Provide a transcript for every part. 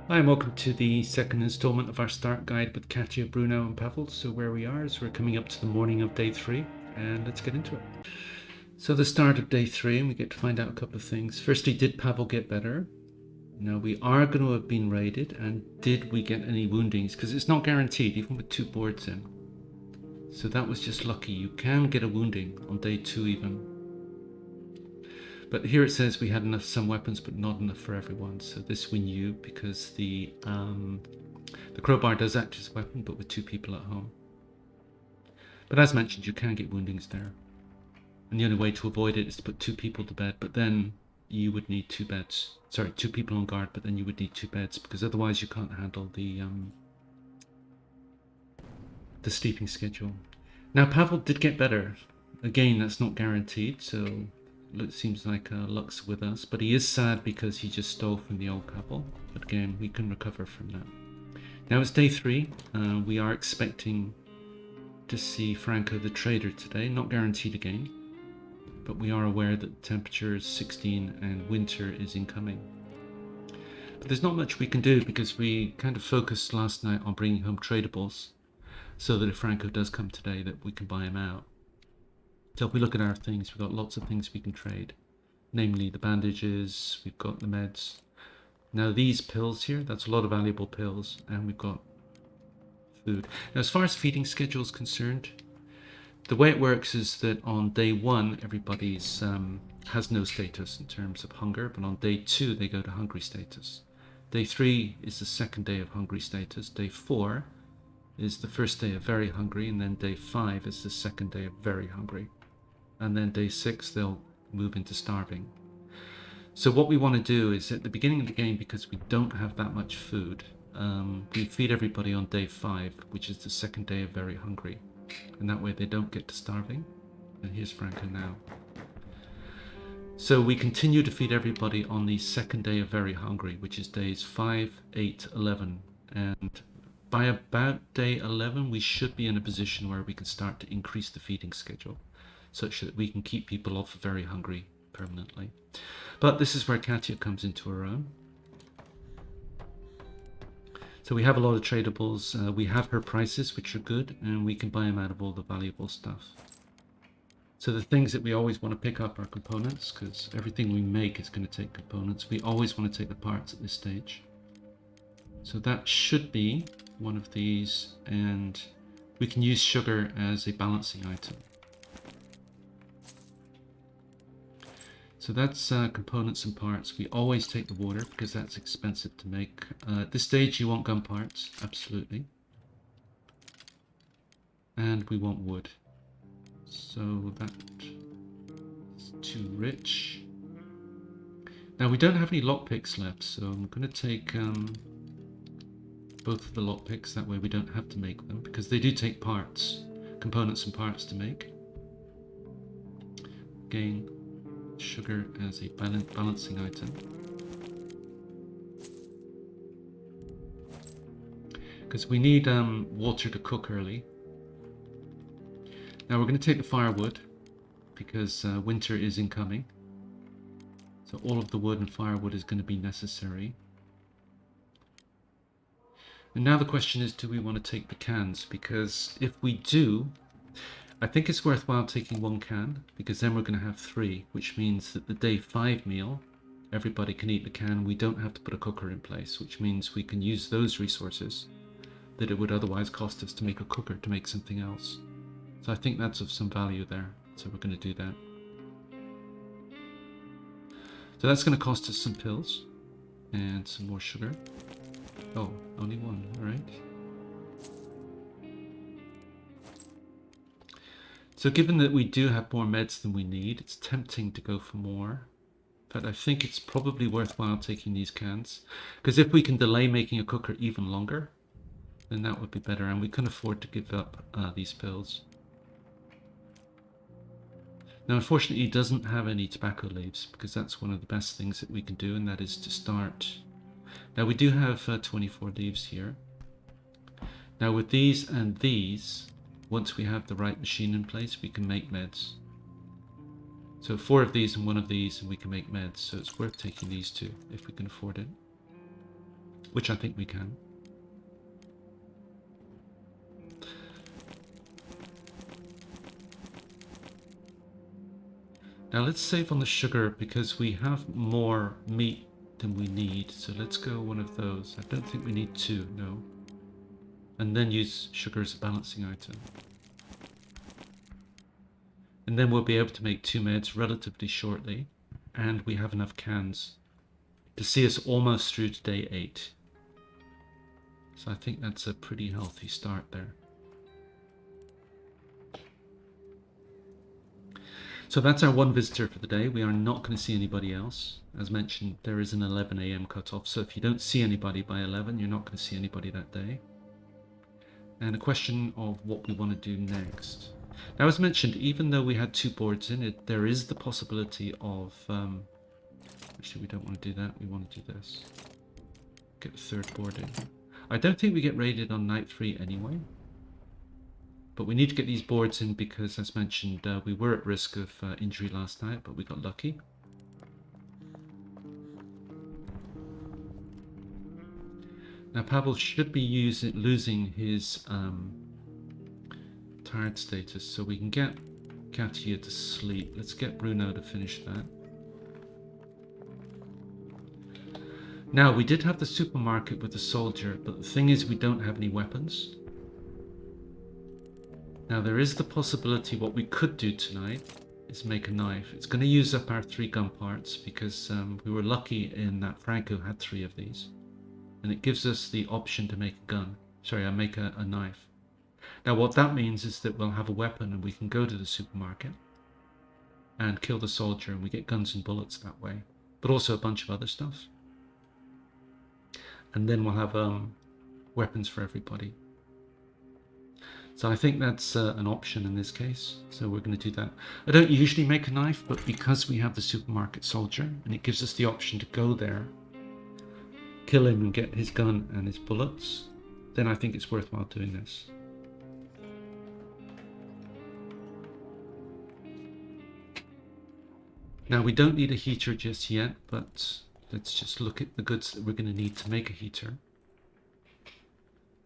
Hi, and welcome to the second installment of our start guide with Katia, Bruno and Pavle. So where we are is we're coming up to the morning of day 3, and let's get into it. So the start of day 3, and we get to find out a couple of things. Firstly, did Pavle get better? Now we are going to have been raided, and did we get any woundings? Because it's not guaranteed, even with 2 boards in. So that was just lucky. You can get a wounding on day 2 even. But here it says we had some weapons, but not enough for everyone. So this we knew because the crowbar does act as a weapon, but with 2 people at home. But as mentioned, you can get woundings there. And the only way to avoid it is to put 2 people to bed, but then you would need 2 beds. Sorry, 2 people on guard, but then you would need 2 beds, because otherwise you can't handle the sleeping schedule. Now, Pavel did get better. Again, that's not guaranteed, so it seems like luck's with us. But he is sad because he just stole from the old couple. But again, we can recover from that. Now it's day 3. We are expecting to see Franco the trader today. Not guaranteed again, but we are aware that the temperature is 16 and winter is incoming. But there's not much we can do because we kind of focused last night on bringing home tradables, so that if Franco does come today, that we can buy him out. So if we look at our things, we've got lots of things we can trade, namely the bandages, we've got the meds. Now these pills here, that's a lot of valuable pills, and we've got food. Now as far as feeding schedule is concerned, the way it works is that on day 1, everybody's has no status in terms of hunger, but on day 2 they go to hungry status. Day 3 is the second day of hungry status. Day 4 is the first day of very hungry, and then day 5 is the second day of very hungry. And then day 6 they'll move into starving. So what we want to do is at the beginning of the game, because we don't have that much food, we feed everybody on day 5, which is the second day of very hungry. And that way they don't get to starving. And here's Franco now. So we continue to feed everybody on the second day of very hungry, which is days 5, 8, 11. And by about day 11, we should be in a position where we can start to increase the feeding schedule, such that we can keep people off very hungry permanently. But this is where Katia comes into her own. So we have a lot of tradables. We have her prices, which are good, and we can buy them out of all the valuable stuff. So the things that we always want to pick up are components, because everything we make is going to take components. We always want to take the parts at this stage. So that should be one of these, and we can use sugar as a balancing item. So that's components and parts. We always take the water because that's expensive to make. At this stage you want gun parts, absolutely. And we want wood. So that's too rich. Now we don't have any lockpicks left, so I'm going to take both of the lockpicks, that way we don't have to make them, because they do take parts, components and parts to make. Again, sugar as a balancing item. Because we need water to cook early. Now we're going to take the firewood, because winter is incoming. So all of the wood and firewood is going to be necessary. And now the question is, do we want to take the cans? Because if we do, I think it's worthwhile taking 1 can, because then we're going to have 3, which means that the day 5 meal, everybody can eat the can. We don't have to put a cooker in place, which means we can use those resources that it would otherwise cost us to make a cooker to make something else. So I think that's of some value there. So we're going to do that. So that's going to cost us some pills and some more sugar. Oh, only 1, all right. So given that we do have more meds than we need, it's tempting to go for more. But I think it's probably worthwhile taking these cans, because if we can delay making a cooker even longer, then that would be better, and we can afford to give up these pills. Now unfortunately it doesn't have any tobacco leaves, because that's one of the best things that we can do, and that is to start. Now we do have 24 leaves here. Now with these and these, once we have the right machine in place, we can make meds. So 4 of these and 1 of these, and we can make meds. So it's worth taking these 2 if we can afford it. which I think we can. Now let's save on the sugar because we have more meat than we need. So let's go one of those. I don't think we need two, no. And then use sugar as a balancing item. And then we'll be able to make 2 meds relatively shortly. And we have enough cans to see us almost through to day 8. So I think that's a pretty healthy start there. So that's our one visitor for the day. We are not going to see anybody else. As mentioned, there is an 11 a.m. cutoff. So if you don't see anybody by 11, you're not going to see anybody that day. And a question of what we want to do next. Now, as mentioned, even though we had 2 boards in it, there is the possibility of... actually, we don't want to do that. We want to do this. Get the 3rd board in. I don't think we get raided on night 3 anyway. But we need to get these boards in because, as mentioned, we were at risk of injury last night, but we got lucky. Now, Pavle should be losing his tired status, so we can get Katia to sleep. Let's get Bruno to finish that. Now, we did have the supermarket with the soldier, but the thing is we don't have any weapons. Now, there is the possibility what we could do tonight is make a knife. It's going to use up our 3 gun parts because we were lucky in that Franco had 3 of these. And it gives us the option to make a gun. Sorry, I make a knife. Now, what that means is that we'll have a weapon and we can go to the supermarket and kill the soldier and we get guns and bullets that way. But also a bunch of other stuff. And then we'll have weapons for everybody. So I think that's an option in this case. So we're going to do that. I don't usually make a knife, but because we have the supermarket soldier and it gives us the option to go there, kill him and get his gun and his bullets, then I think it's worthwhile doing this. Now we don't need a heater just yet, but let's just look at the goods that we're going to need to make a heater.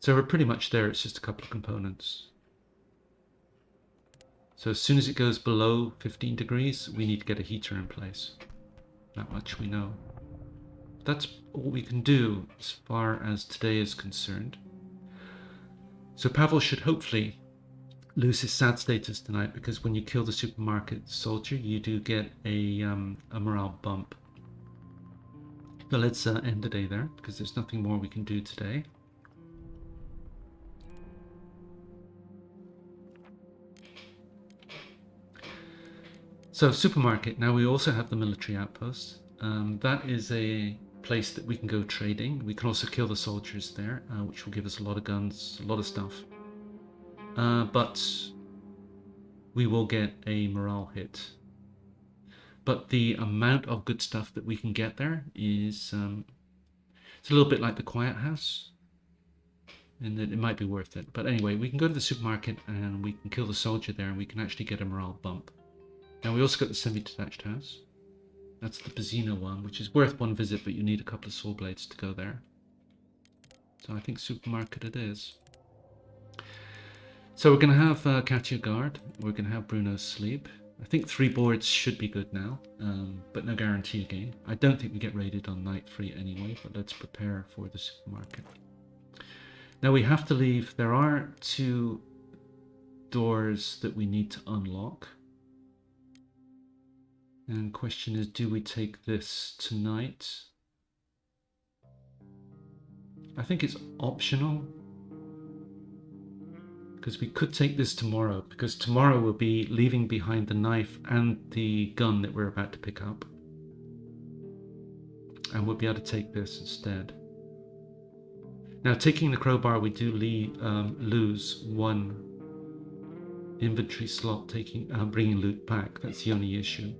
So we're pretty much there, it's just a couple of components. So as soon as it goes below 15 degrees, we need to get a heater in place. That much we know. That's all we can do as far as today is concerned. So Pavle should hopefully lose his sad status tonight because when you kill the supermarket soldier, you do get a morale bump. But let's end the day there because there's nothing more we can do today. So supermarket, now we also have the military outpost. That is a place that we can go trading. We can also kill the soldiers there, which will give us a lot of guns, a lot of stuff. But we will get a morale hit. But the amount of good stuff that we can get there is it's a little bit like the Quiet House. And it might be worth it. But anyway, we can go to the supermarket and we can kill the soldier there and we can actually get a morale bump. Now we also got the semi-detached house. That's the Pizzino one, which is worth 1 visit, but you need a couple of saw blades to go there. So I think supermarket it is. So we're going to have Katia guard. We're going to have Bruno sleep. I think 3 boards should be good now, but no guarantee again. I don't think we get raided on night 3 anyway, but let's prepare for the supermarket. Now we have to leave. There are 2 doors that we need to unlock. And the question is, do we take this tonight? I think it's optional. Because we could take this tomorrow, because tomorrow we'll be leaving behind the knife and the gun that we're about to pick up. And we'll be able to take this instead. Now, taking the crowbar, we do lose 1 inventory slot bringing loot back. That's the only issue.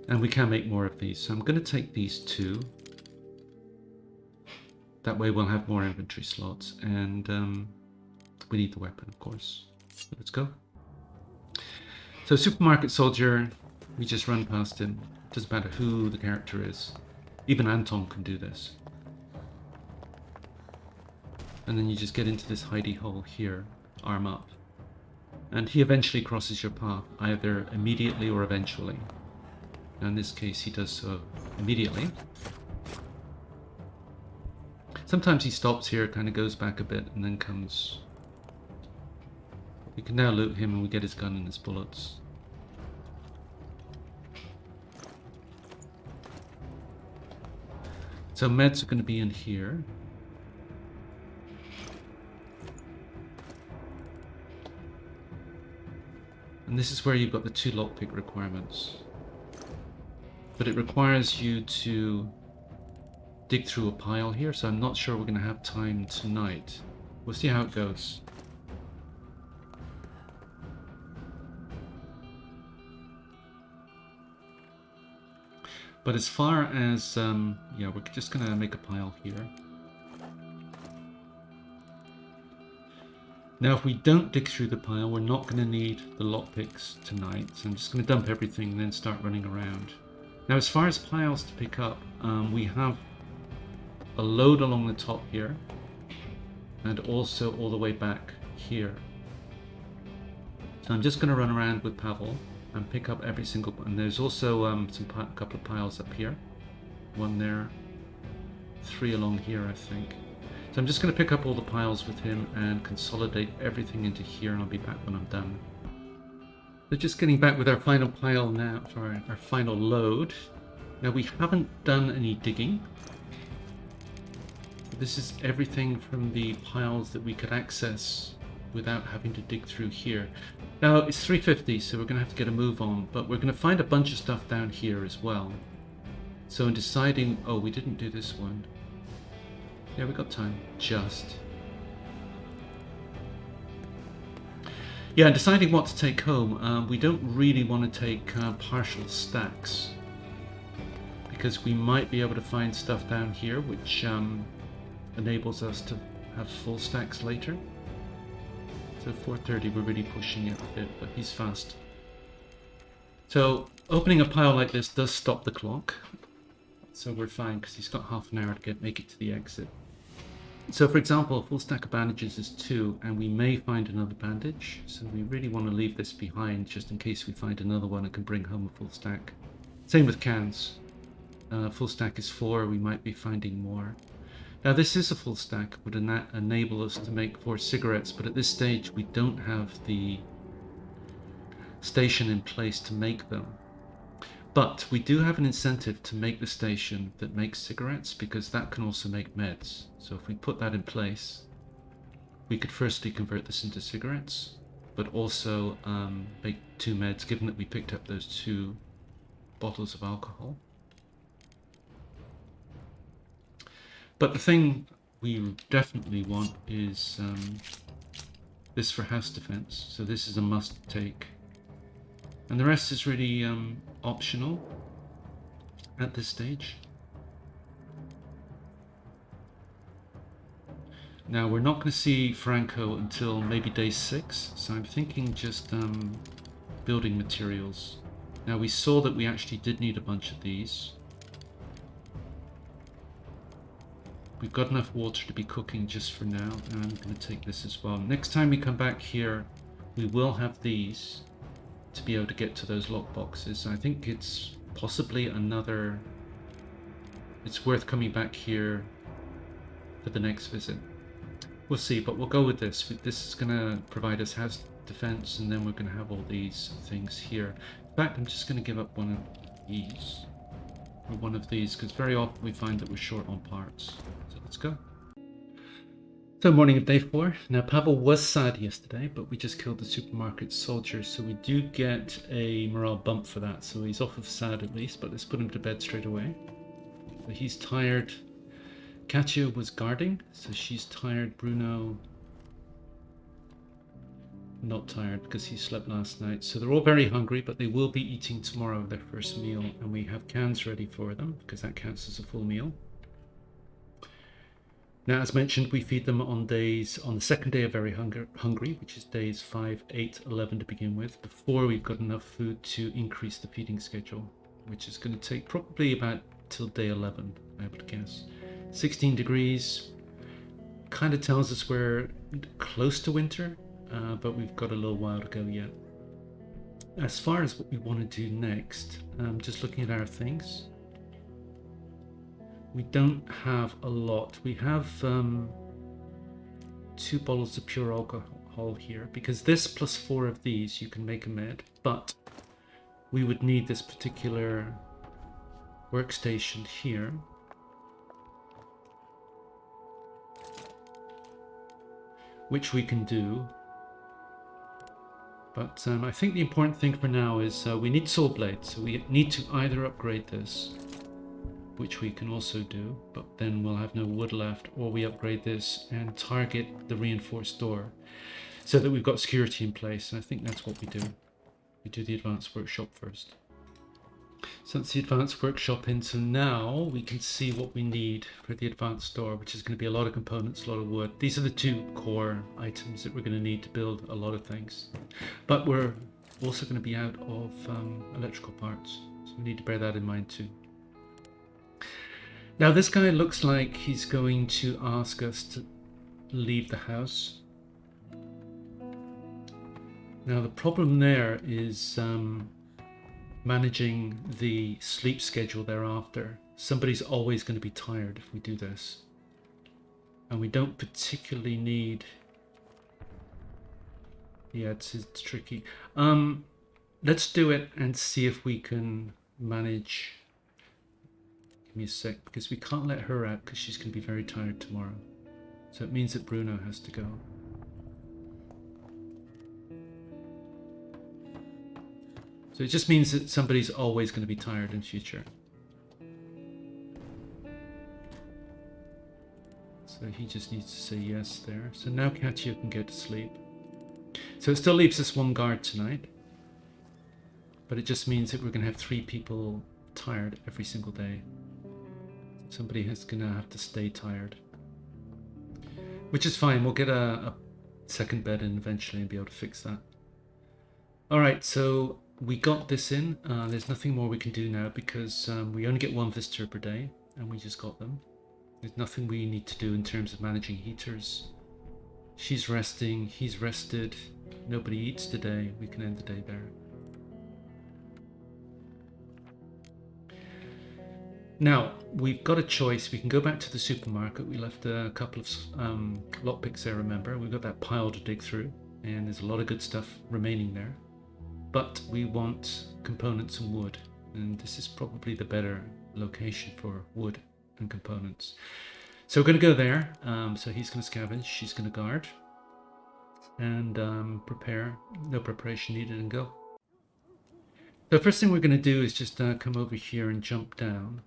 And we can make more of these. So I'm going to take these 2. That way we'll have more inventory slots. And we need the weapon, of course. So let's go. So supermarket soldier, we just run past him. Doesn't matter who the character is. Even Anton can do this. And then you just get into this hidey hole here, arm up. And he eventually crosses your path, either immediately or eventually. Now in this case, he does so immediately. Sometimes he stops here, kind of goes back a bit, and then comes. We can now loot him and we get his gun and his bullets. So meds are going to be in here. And this is where you've got the 2 lockpick requirements. But it requires you to dig through a pile here, so I'm not sure we're going to have time tonight. We'll see how it goes. But as far as, yeah, we're just going to make a pile here. Now, if we don't dig through the pile, we're not going to need the lockpicks tonight. So I'm just going to dump everything and then start running around. Now, as far as piles to pick up, we have a load along the top here, and also all the way back here. So I'm just going to run around with Pavle and pick up every single one. And there's also a couple of piles up here. 1 there, 3 along here, I think. So I'm just going to pick up all the piles with him and consolidate everything into here, and I'll be back when I'm done. So just getting back with our final pile now, sorry, our final load. Now we haven't done any digging. This is everything from the piles that we could access without having to dig through here. Now it's 3:50, so we're going to have to get a move on, but we're going to find a bunch of stuff down here as well. So in deciding, oh, we didn't do this one. Yeah, we got time, just. Yeah, and deciding what to take home, we don't really want to take partial stacks, because we might be able to find stuff down here which enables us to have full stacks later. So 4:30, we're really pushing it a bit, but he's fast. So opening a pile like this does stop the clock, so we're fine because he's got half an hour to make it to the exit. So for example, a full stack of bandages is 2, and we may find another bandage, so we really want to leave this behind just in case we find another one and can bring home a full stack. Same with cans. Full stack is 4, we might be finding more. Now this is a full stack, would enable us to make 4 cigarettes, but at this stage we don't have the station in place to make them. But we do have an incentive to make the station that makes cigarettes, because that can also make meds. So if we put that in place, we could firstly convert this into cigarettes, but also make 2 meds, given that we picked up those 2 bottles of alcohol. But the thing we definitely want is this for house defense. So this is a must take. And the rest is really optional at this stage. Now we're not going to see Franco until maybe day 6, so I'm thinking just building materials. Now we saw that we actually did need a bunch of these. We've got enough water to be cooking just for now, and I'm going to take this as well. Next time we come back here, we will have these to be able to get to those lock boxes. I think it's possibly another... It's worth coming back here for the next visit. We'll see, but we'll go with this. This is going to provide us house defense, and then we're going to have all these things here. In fact, I'm just going to give up one of these. Or one of these, because very often we find that we're short on parts. So let's go. So morning of day 4. Now Pavle was sad yesterday, but we just killed the supermarket soldier, so we do get a morale bump for that. So he's off of sad at least, but let's put him to bed straight away. So he's tired. Katia was guarding, so she's tired. Bruno, not tired because he slept last night. So they're all very hungry, but they will be eating tomorrow their first meal, and we have cans ready for them because that counts as a full meal. Now, as mentioned, we feed them on the second day of very hungry, which is days 5, 8, 11 to begin with, before we've got enough food to increase the feeding schedule, which is going to take probably about till day 11, I would guess. 16 degrees kind of tells us we're close to winter, but we've got a little while to go yet. As far as what we want to do next, just looking at our things, we don't have a lot. We have 2 bottles of pure alcohol here, because this plus 4 of these you can make a med, but we would need this particular workstation here. Which we can do. But I think the important thing for now is we need saw blades, so we need to either upgrade this, which we can also do, but then we'll have no wood left, or we upgrade this and target the reinforced door so that we've got security in place. And I think that's what we do. We do the advanced workshop first. So that's the advanced workshop in. So now we can see what we need for the advanced door, which is going to be a lot of components, a lot of wood. These are the 2 core items that we're going to need to build a lot of things. But we're also going to be out of electrical parts, so we need to bear that in mind too. Now this guy looks like he's going to ask us to leave the house. Now the problem there is managing the sleep schedule thereafter. Somebody's always going to be tired if we do this, and we don't particularly need. Yeah, it's tricky. Let's do it and see if we can manage. Give me a sec, because we can't let her out because she's going to be very tired tomorrow. So it means that Bruno has to go. So it just means that somebody's always going to be tired in future. So he just needs to say yes there. So now Katia can get to sleep. So it still leaves us 1 guard tonight. But it just means that we're going to have 3 people tired every single day. Somebody is going to have to stay tired. Which is fine. We'll get a second bed in eventually and be able to fix that. Alright, so we got this in. There's nothing more we can do now because we only get 1 visitor per day and we just got them. There's nothing we need to do in terms of managing heaters. She's resting, he's rested, nobody eats today. We can end the day there. Now, we've got a choice. We can go back to the supermarket. We left a couple of lockpicks there, remember? We've got that pile to dig through and there's a lot of good stuff remaining there. But we want components and wood, and this is probably the better location for wood and components. So we're going to go there. So he's going to scavenge, she's going to guard, and prepare. No preparation needed, and go. The first thing we're going to do is just come over here and jump down.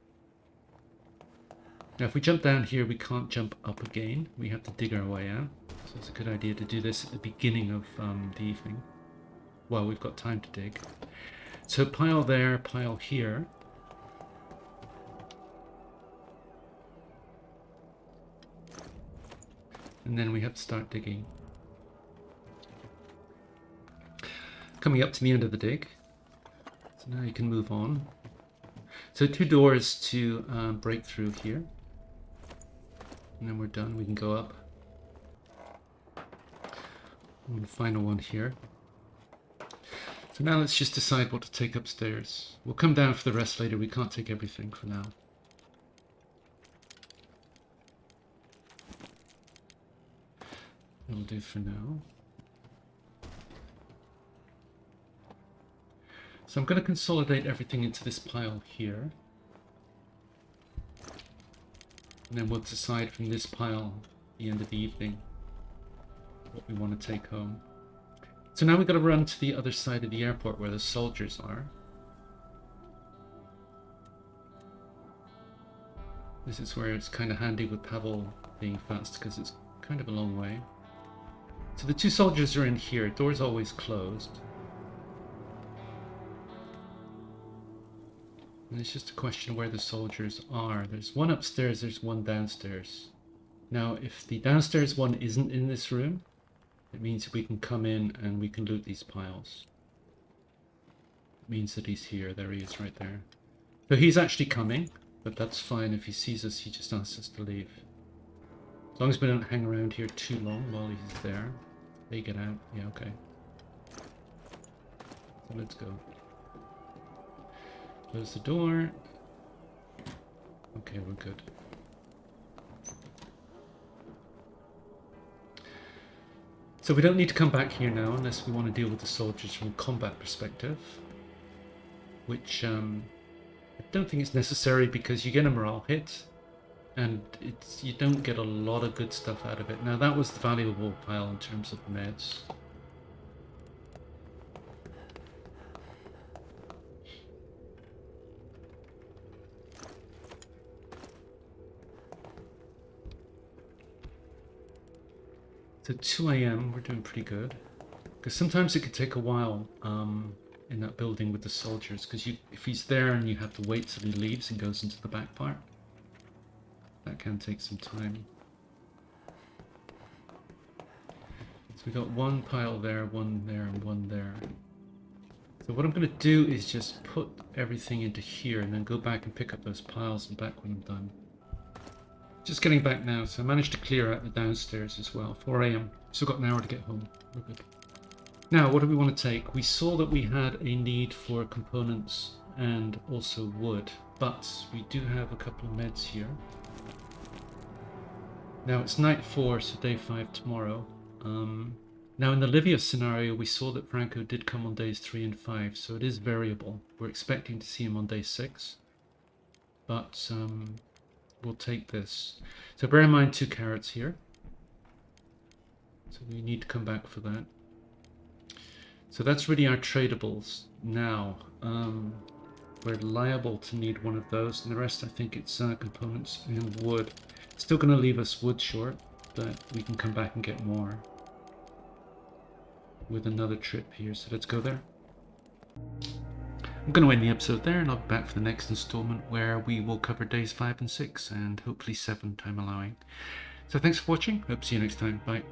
Now if we jump down here, we can't jump up again. We have to dig our way out. So it's a good idea to do this at the beginning of the evening, while we've got time to dig. So pile there, pile here. And then we have to start digging. Coming up to the end of the dig. So now you can move on. So 2 doors to break through here. And then we're done. We can go up. And the final one here. So now let's just decide what to take upstairs. We'll come down for the rest later. We can't take everything for now. That'll do for now. So I'm going to consolidate everything into this pile here. And then we'll decide from this pile at the end of the evening what we want to take home. So now we've got to run to the other side of the airport where the soldiers are. This is where it's kind of handy with Pavle being fast because it's kind of a long way. So the 2 soldiers are in here. Door's always closed. And it's just a question of where the soldiers are. There's 1 upstairs, there's 1 downstairs. Now if the downstairs one isn't in this room, it means that we can come in and we can loot these piles. It means that he's here. There he is right there. So he's actually coming. But that's fine. If he sees us, he just asks us to leave. As long as we don't hang around here too long while he's there. They get out. Yeah, okay. So let's go. Close the door. Okay, we're good. So we don't need to come back here now unless we want to deal with the soldiers from a combat perspective. Which I don't think it's necessary because you get a morale hit and you don't get a lot of good stuff out of it. Now that was the valuable pile in terms of meds. So 2 AM, we're doing pretty good. Because sometimes it could take a while in that building with the soldiers. Because if he's there and you have to wait till he leaves and goes into the back part, that can take some time. So we got one pile there, one there, and one there. So what I'm going to do is just put everything into here and then go back and pick up those piles and back when I'm done. Just getting back now, so I managed to clear out the downstairs as well. 4 AM. Still got an hour to get home. We're good. Now, what do we want to take? We saw that we had a need for components and also wood, but we do have a couple of meds here. Now it's night 4, so day 5 tomorrow. Now in the Livia scenario, we saw that Franco did come on days 3 and 5, so it is variable. We're expecting to see him on day 6, but we'll take this. So bear in mind 2 carrots here. So we need to come back for that. So that's really our tradables. Now, we're liable to need one of those, and the rest I think it's components and wood. Still going to leave us wood short, but we can come back and get more with another trip here. So let's go there. I'm going to end the episode there, and I'll be back for the next installment where we will cover days 5 and 6 and hopefully 7, time allowing. So thanks for watching. Hope to see you next time. Bye.